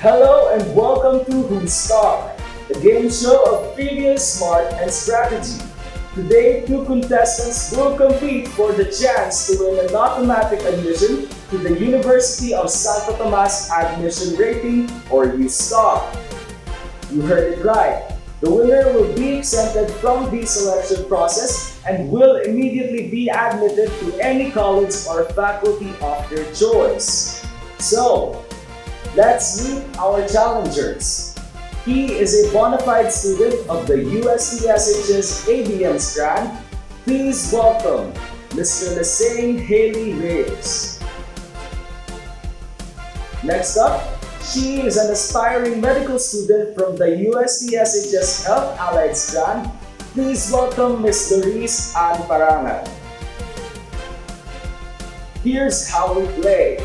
Hello and welcome to Who's Star, the game show of trivia, smart, and strategy. Today, two contestants will compete for the chance to win an automatic admission to the University of Santo Tomas Admission Rating, or U-Star. You heard it right. The winner will be exempted from the selection process and will immediately be admitted to any college or faculty of their choice. So, let's meet our challengers. He is a bona fide student of the USTSH's ABM strand. Please welcome Mr. Lesane Reyes. Next up, she is an aspiring medical student from the USTSH's Health Allied strand. Please welcome Ms. Laurice Parangan. Here's how we play.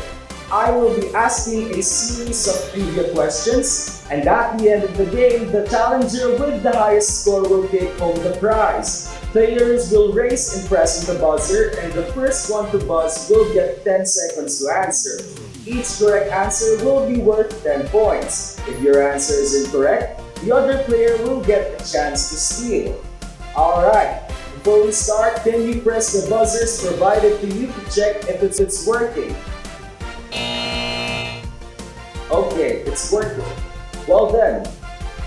I will be asking a series of trivia questions, and at the end of the game, the challenger with the highest score will take home the prize. Players will race in pressing the buzzer, and the first one to buzz will get 10 seconds to answer. Each correct answer will be worth 10 points. If your answer is incorrect, the other player will get a chance to steal. Alright, before we start, can you press the buzzers provided to you to check if it's working? Okay, it's working. Well then,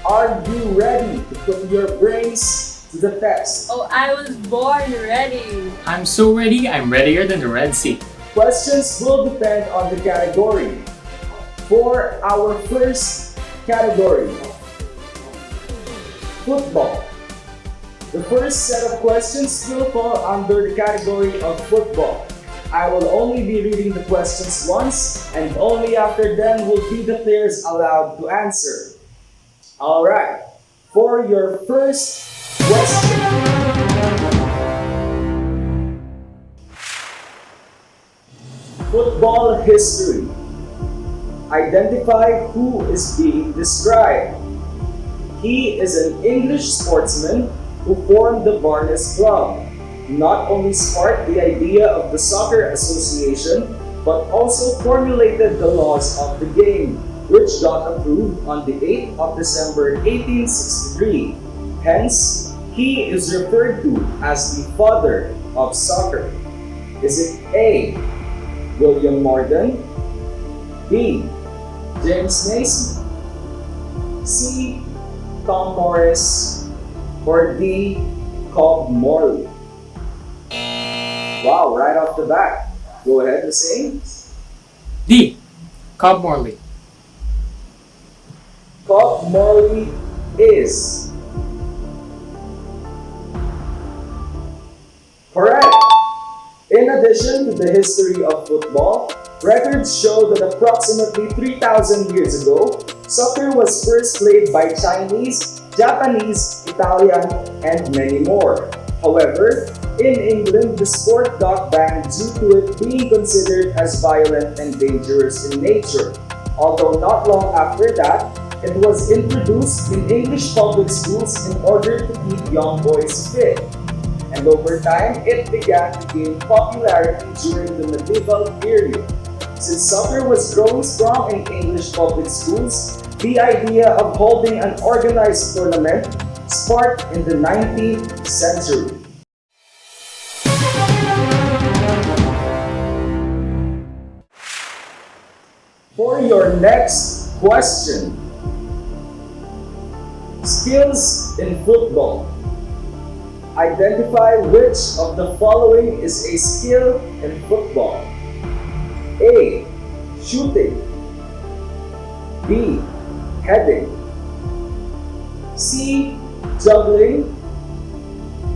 are you ready to put your brains to the test? Oh, I was born ready. I'm so ready, I'm readier than the Red Sea. Questions will depend on the category. For our first category, football. The first set of questions will fall under the category of football. I will only be reading the questions once, and only after then will be the players allowed to answer. Alright, for your first question. Football history. Identify who is being described. He is an English sportsman who formed the Barnes Club. Not only sparked the idea of the Soccer Association, but also formulated the laws of the game, which got approved on the 8th of December 1863. Hence, he is referred to as the father of soccer. Is it A, William Morgan, B, James Naismith, C, Tom Morris, or D, Cobb Morley? Wow, right off the bat. Go ahead, Lesane. D. Cobb Morley. Cobb Morley is correct. In addition to the history of football, records show that approximately 3,000 years ago, soccer was first played by Chinese, Japanese, Italian, and many more. However, in England, the sport got banned due to it being considered as violent and dangerous in nature. Although not long after that, it was introduced in English public schools in order to keep young boys fit. And over time, it began to gain popularity during the medieval period. Since soccer was growing strong in English public schools, the idea of holding an organized tournament sparked in the 19th century. For your next question, skills in football. Identify which of the following is a skill in football. A, shooting. B, heading. C, juggling.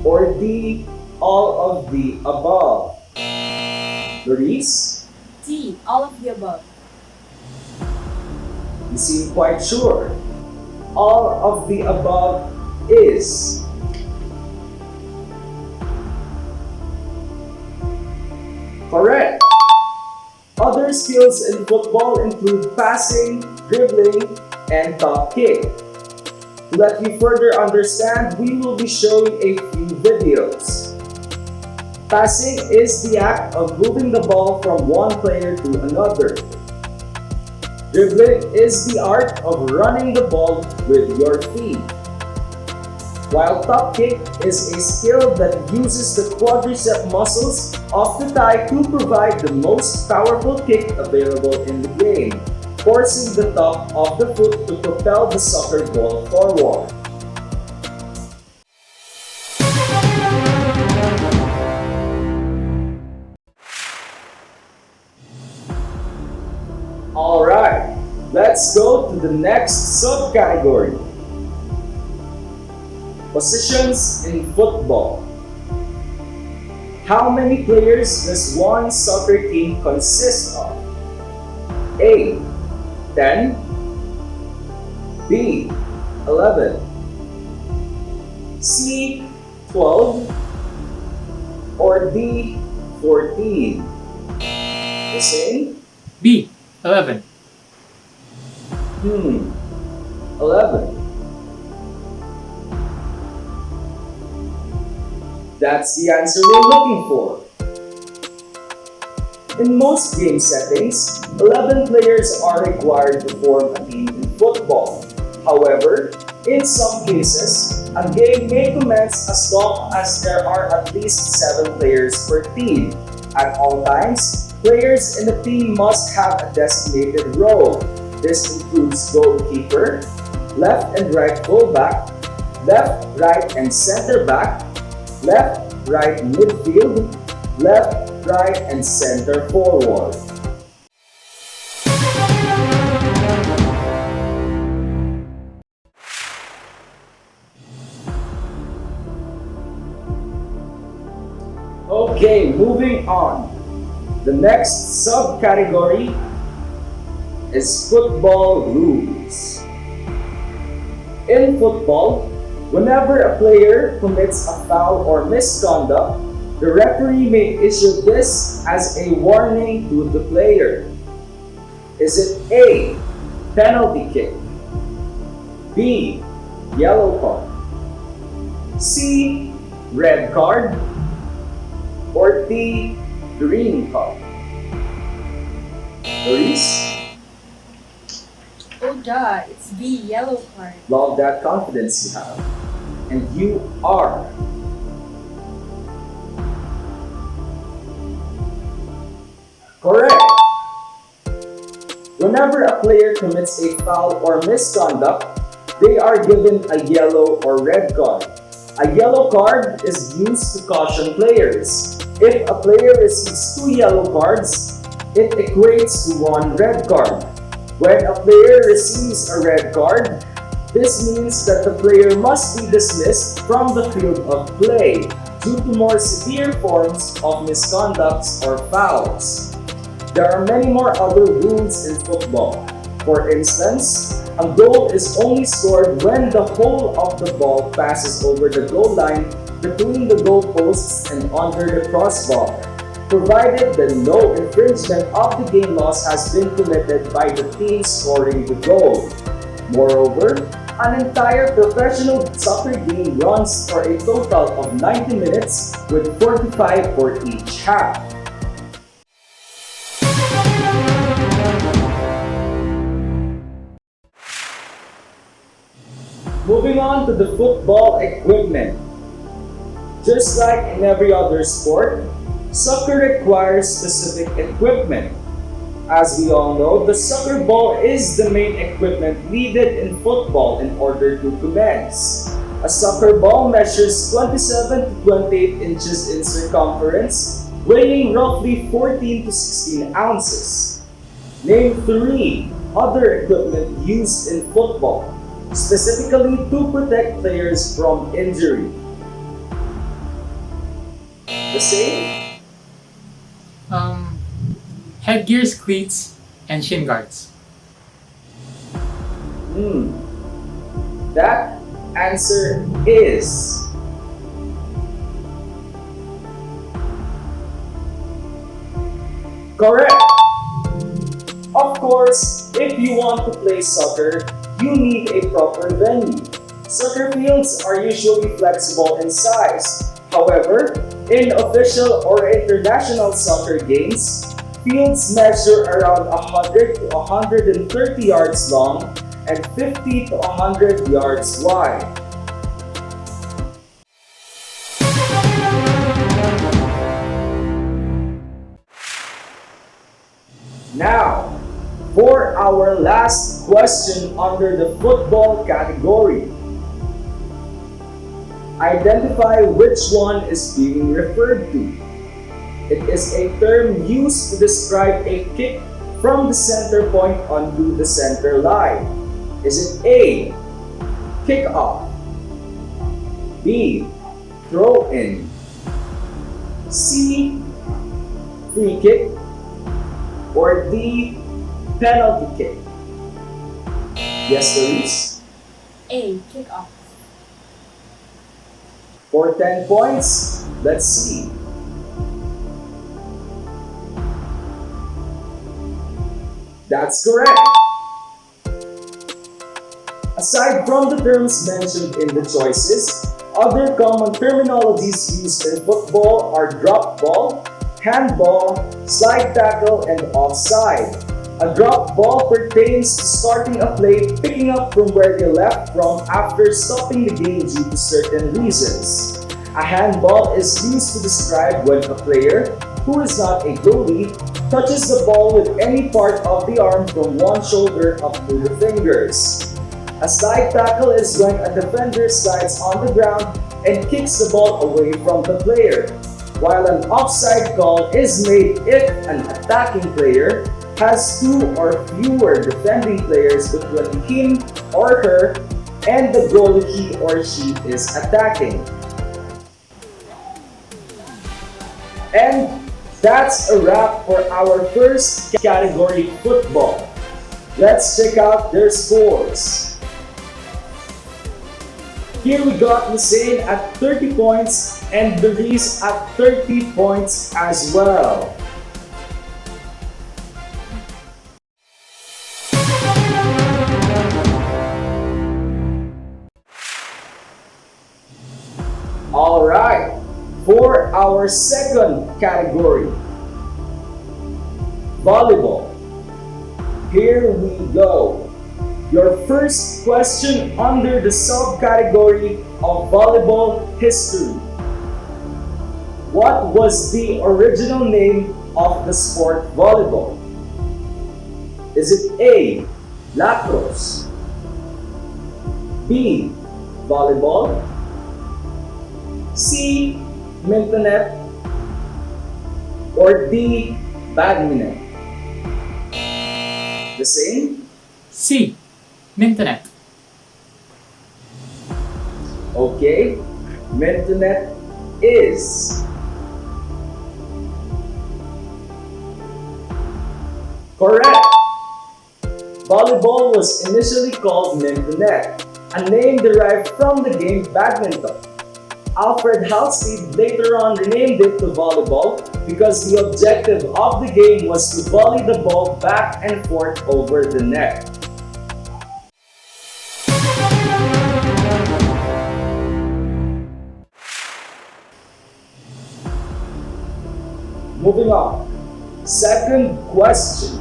Or D, all of the above. Laurice? D. All of the above. You seem quite sure. All of the above is correct. Other skills in football include passing, dribbling, and top kick. To let you further understand, we will be showing a few videos. Passing is the act of moving the ball from one player to another. Dribbling is the art of running the ball with your feet, while top kick is a skill that uses the quadricep muscles of the thigh to provide the most powerful kick available in the game, forcing the top of the foot to propel the soccer ball forward. Alright, let's go to the next subcategory. Positions in football. How many players does one soccer team consist of? A. 10. B. 11. C. 12. Or D. 14. The same? B. 11. 11. That's the answer we're looking for. In most game settings, 11 players are required to form a team in football. However, in some cases, a game may commence as long as there are at least 7 players per team. At all times, players in the team must have a designated role. This includes goalkeeper, left and right fullback, left, right, and center back, left, right midfield, left, right, and center forward. Okay, moving on. The next subcategory is football rules. In football, whenever a player commits a foul or misconduct, the referee may issue this as a warning to the player. Is it A. Penalty kick, B. Yellow card, C. Red card, or D. Green card? Laurice? Oh duh, it's B, yellow card. Love that confidence you have. And you are. Correct! Whenever a player commits a foul or misconduct, they are given a yellow or red card. A yellow card is used to caution players. If a player receives 2 yellow cards, it equates to 1 red card. When a player receives a red card, this means that the player must be dismissed from the field of play due to more severe forms of misconducts or fouls. There are many more other rules in football. For instance, a goal is only scored when the whole of the ball passes over the goal line between the goalposts and under the crossbar, provided that no infringement of the game laws has been committed by the team scoring the goal. Moreover, an entire professional soccer game runs for a total of 90 minutes with 45 for each half. Moving on to the football equipment. Just like in every other sport, soccer requires specific equipment. As we all know, the soccer ball is the main equipment needed in football in order to commence. A soccer ball measures 27 to 28 inches in circumference, weighing roughly 14 to 16 ounces. Name 3 other equipment used in football, specifically to protect players from injury. The same? Headgears, cleats, and shin guards. That answer is correct. Of course, if you want to play soccer, you need a proper venue. Soccer fields are usually flexible in size. However, in official or international soccer games, Fields measure around 100 to 130 yards long and 50 to 100 yards wide. Now, for our last question under the football category. Identify which one is being referred to. It is a term used to describe a kick from the center point onto the center line. Is it A, kick-off, B, throw-in, C, free kick, or D, penalty kick? Yes, Laurice? A. Kick-off. For 10 points, let's see. That's correct. Aside from the terms mentioned in the choices, other common terminologies used in football are drop ball, handball, slide tackle, and offside. A drop ball pertains to starting a play picking up from where you left from after stopping the game due to certain reasons. A handball is used to describe when a player, who is not a goalie, touches the ball with any part of the arm from one shoulder up to the fingers. A slide tackle is when a defender slides on the ground and kicks the ball away from the player, while an offside call is made if an attacking player has two or fewer defending players between him or her and the goalie he or she is attacking. And that's a wrap for our first category, football. Let's check out their scores. Here we got Lesane at 30 points and Laurice at 30 points as well. Alright, for our second category, volleyball. Here we go. Your first question under the subcategory of volleyball history. What was the original name of the sport volleyball? Is it A, lacrosse, B, volleyball, C, mintonet, or D, badminton? The same? C. Mintonet. Okay, mintonet is correct. Volleyball was initially called mintonet, a name derived from the game badminton. Alfred Halstead later on renamed it to volleyball because the objective of the game was to volley the ball back and forth over the net. Moving on. Second question.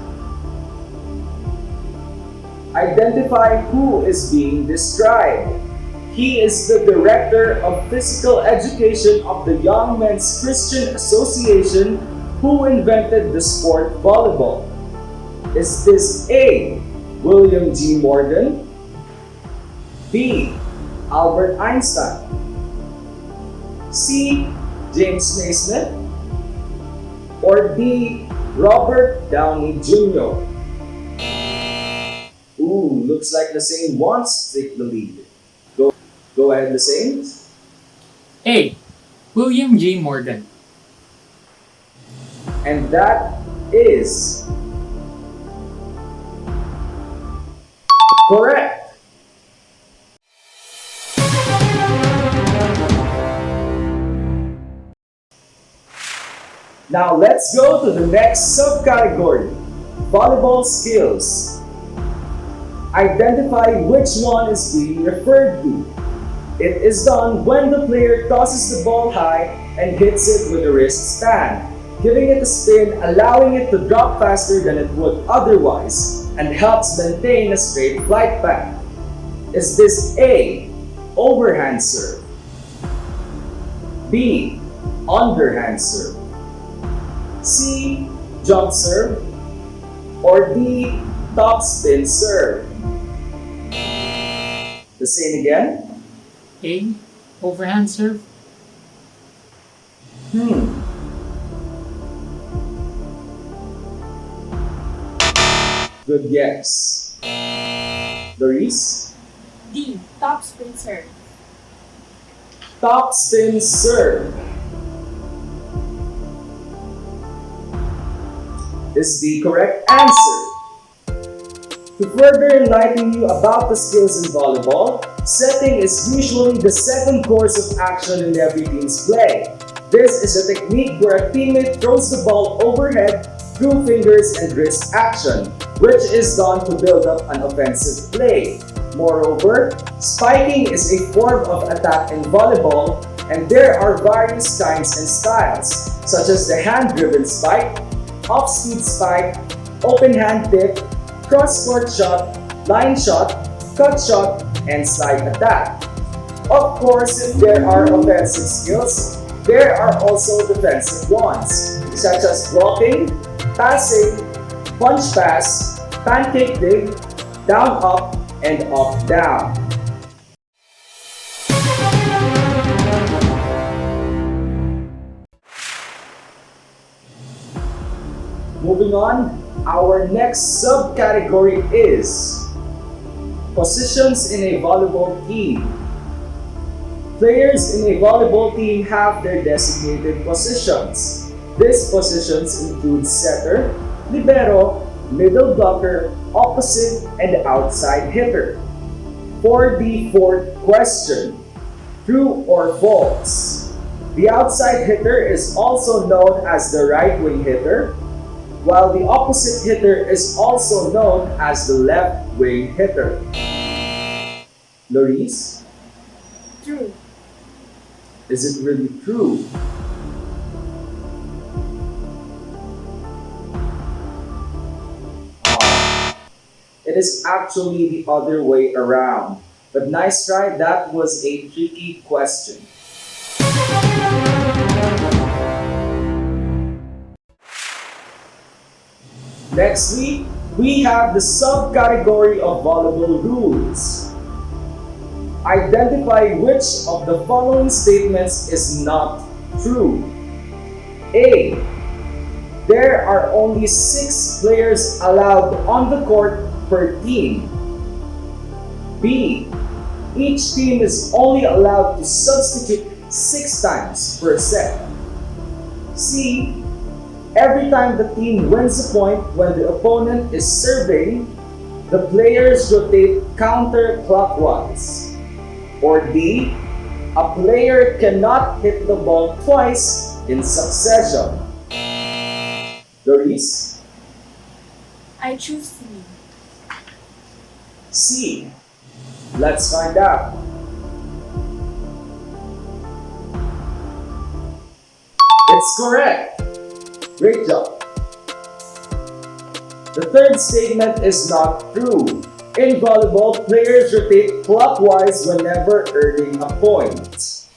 Identify who is being described. He is the Director of Physical Education of the Young Men's Christian Association who invented the sport volleyball. Is this A, William G. Morgan, B, Albert Einstein, C, James Naismith, or D, Robert Downey Jr.? Ooh, looks like Lesane wants to take the lead. Go ahead, Lesane. A. William J. Morgan. And that is correct. Now let's go to the next subcategory, volleyball skills. Identify which one is being referred to. It is done when the player tosses the ball high and hits it with a wrist stand. giving it a spin, allowing it to drop faster than it would otherwise, and helps maintain a straight flight path. Is this A, overhand serve, B, underhand serve, C, jump serve, or D, topspin serve? The same again? A. Overhand serve. Good guess. Laurice? D. Topspin serve. Topspin serve is the correct answer. To further enlighten you about the skills in volleyball, setting is usually the second course of action in every team's play. This is a technique where a teammate throws the ball overhead through fingers and wrist action, which is done to build up an offensive play. Moreover, spiking is a form of attack in volleyball, and there are various kinds and styles, such as the hand-driven spike, off-speed spike, open hand tip, cross-court shot, line shot, cut shot, and slide attack. Of course, if there are offensive skills, there are also defensive ones, such as blocking, passing, punch pass, pancake dig, down up, and up down. Moving on, our next subcategory is positions in a volleyball team. Players in a volleyball team have their designated positions. These positions include setter, libero, middle blocker, opposite, and outside hitter. For the fourth question, true or false? The outside hitter is also known as the right wing hitter, while the opposite hitter is also known as the left wing hitter. Laurice, True. is it really true? It is actually the other way around. But nice try, that was a tricky question. Nextly, we have the subcategory of volleyball rules. Identify which of the following statements is not true. A. There are only 6 players allowed on the court per team. B. Each team is only allowed to substitute 6 times per set. C. Every time the team wins a point when the opponent is serving, the players rotate counterclockwise. Or D. A player cannot hit the ball twice in succession. Laurice? I choose C. C. Let's find out. It's correct. Great job. The third statement is not true. In volleyball, players rotate clockwise whenever earning a point.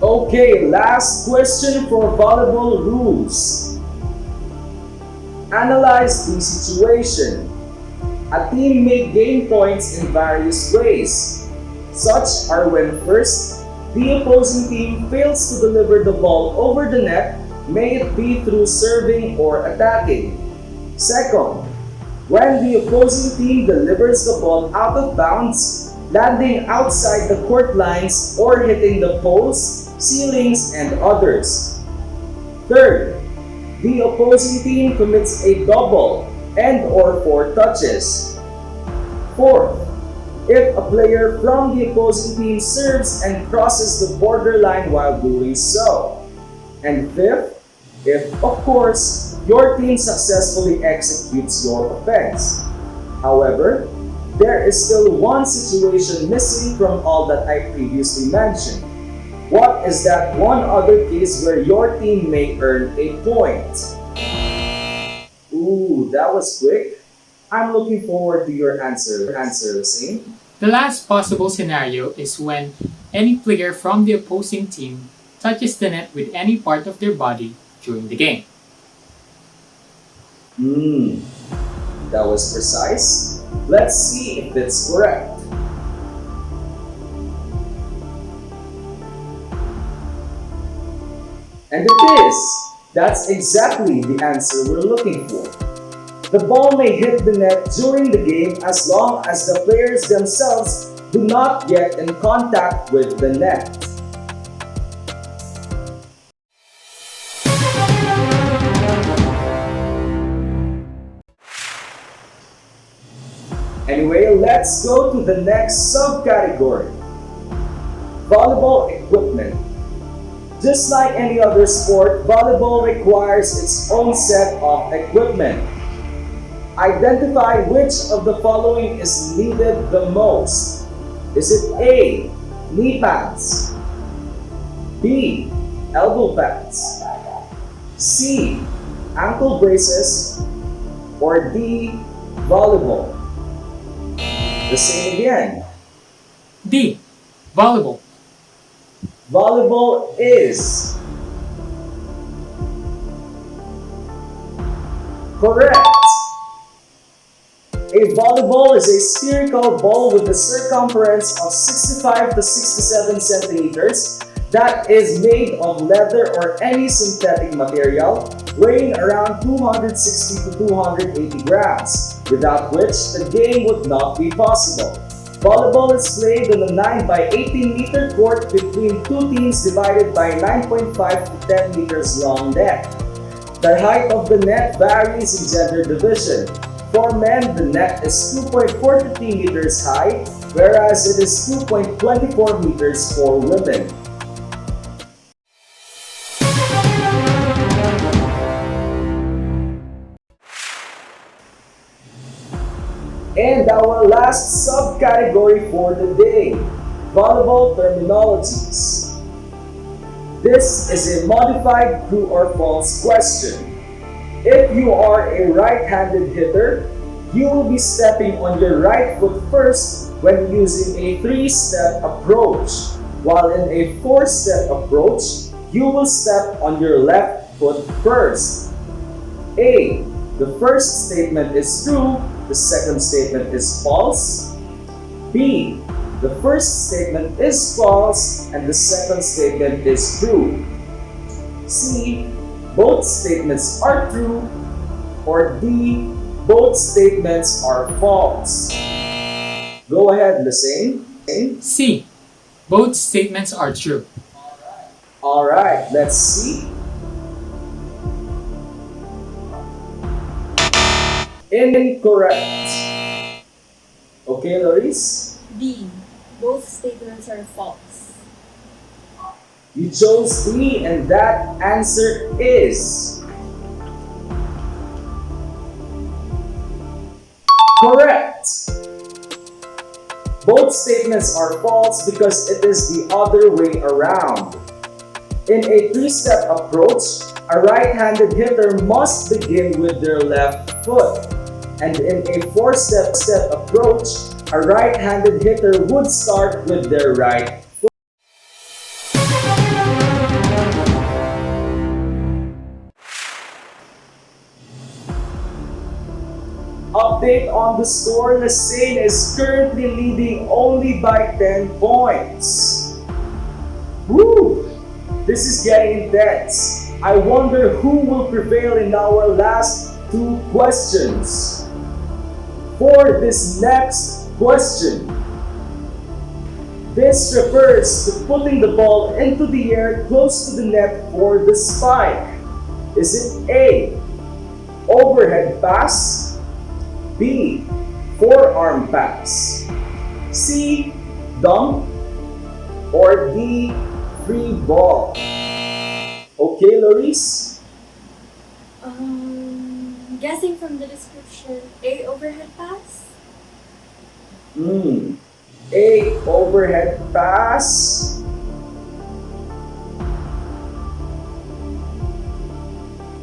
Okay, last question for volleyball rules. Analyze the situation. A team may gain points in various ways. Such are when first, the opposing team fails to deliver the ball over the net, may it be through serving or attacking. Second, when the opposing team delivers the ball out of bounds, landing outside the court lines or hitting the poles, ceilings, and others. Third, the opposing team commits a double and/or 4 touches. Fourth, if a player from the opposing team serves and crosses the borderline while doing so. And fifth, if, of course, your team successfully executes your offense. However, there is still one situation missing from all that I previously mentioned. What is that one other case where your team may earn a point? Ooh, that was quick. I'm looking forward to your answer, Lesane. The last possible scenario is when any player from the opposing team touches the net with any part of their body during the game. That was precise. Let's see if it's correct. And it is. That's exactly the answer we're looking for. The ball may hit the net during the game as long as the players themselves do not get in contact with the net. Anyway, let's go to the next subcategory. Volleyball equipment. Just like any other sport, volleyball requires its own set of equipment. Identify which of the following is needed the most. Is it A, knee pads, B, elbow pads, C, ankle braces, or D, volleyball? The same again. D. Volleyball. Volleyball is correct. A volleyball is a spherical ball with a circumference of 65 to 67 centimeters that is made of leather or any synthetic material, weighing around 260 to 280 grams, without which the game would not be possible. Volleyball is played on a 9 by 18 meter court between two teams divided by 9.5 to 10 meters long net. The height of the net varies in gender division. For men, the net is 2.43 meters high, whereas it is 2.24 meters for women. And our last subcategory for the day, Volleyball Terminologies. This is a modified true or false question. If you are a right-handed hitter, you will be stepping on your right foot first when using a 3-step approach, while in a 4-step approach, you will step on your left foot first. A. The first statement is true, the second statement is false. B. The first statement is false and the second statement is true. C. Both statements are true. Or D. Both statements are false. Go ahead, Lesane. C. Both statements are true. Alright, let's see. Incorrect. Okay, Laurice? B. Both statements are false. You chose D, and that answer is correct. Both statements are false because it is the other way around. In a 3-step approach, a right-handed hitter must begin with their left foot. And in a 4-step approach, a right-handed hitter would start with their right foot. Update on the score, Lesane is currently leading only by 10 points. Woo! This is getting intense. I wonder who will prevail in our last 2 questions. For this next question, this refers to putting the ball into the air close to the net for the spike. Is it A, overhead pass, B, forearm pass, C, dunk, or D, free ball? Okay, Laurice? Guessing from the description, A, overhead pass? Hmm. A. Overhead pass.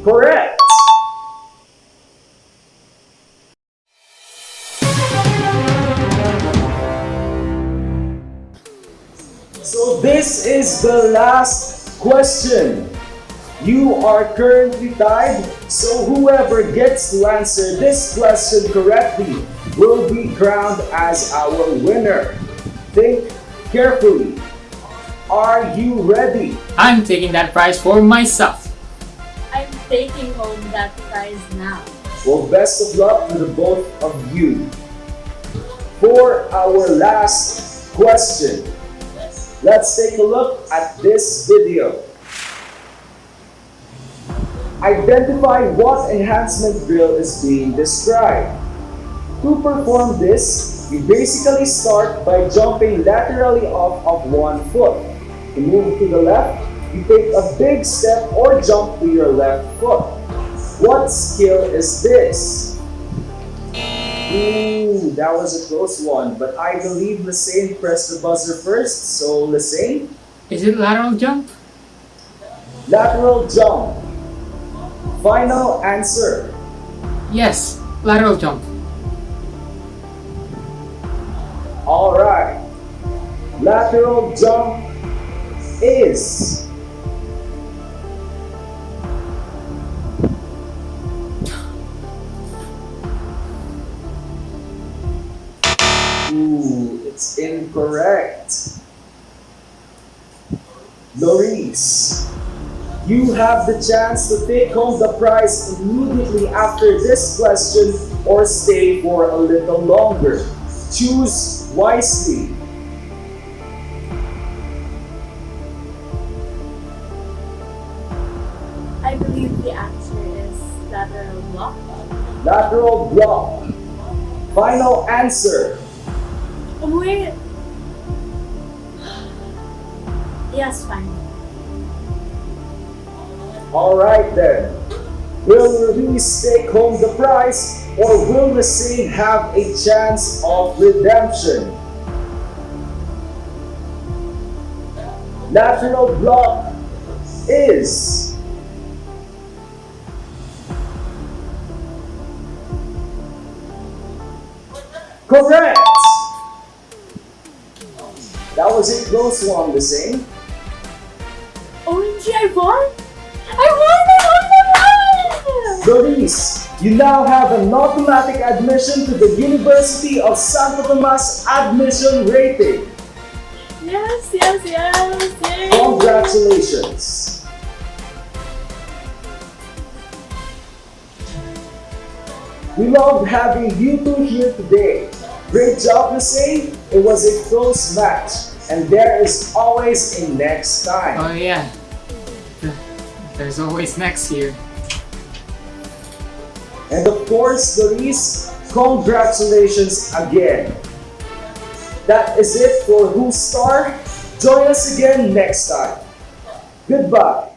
Correct. So this is the last question. You are currently tied, so whoever gets to answer this question correctly will be crowned as our winner. Think carefully. Are you ready? I'm taking that prize for myself. I'm taking home that prize now. Well, best of luck to the both of you. For our last question, let's take a look at this video. Identify what enhancement drill is being described. To perform this, you basically start by jumping laterally off of one foot. To move to the left, you take a big step or jump to your left foot. What skill is this? Ooh, that was a close one, but I believe Lesane pressed the buzzer first, so Lesane, Is it lateral jump? lateral jump. Final answer. Yes, lateral jump. Alright. Lateral jump is ooh, it's incorrect. Laurice, you have the chance to take home the prize immediately after this question or stay for a little longer. Choose wisely. I believe the answer is lateral block. Lateral block. Final answer. Wait. Yes, fine. Alright then. Will Laurice take home the prize or will Lesane have a chance of redemption? Lateral block is correct. That was a close one, Lesane. OMG, I won! I won! Laurice, you now have an automatic admission to the University of Santo Tomas admission rating. Yes, yes, yes! Yay. Congratulations. We loved having you two here today. Great job, Lesane. It was a close match, and there is always a next time. Oh yeah. There's always next year. And of course, Laurice, congratulations again. That is it for Who's Star. Join us again next time. Goodbye.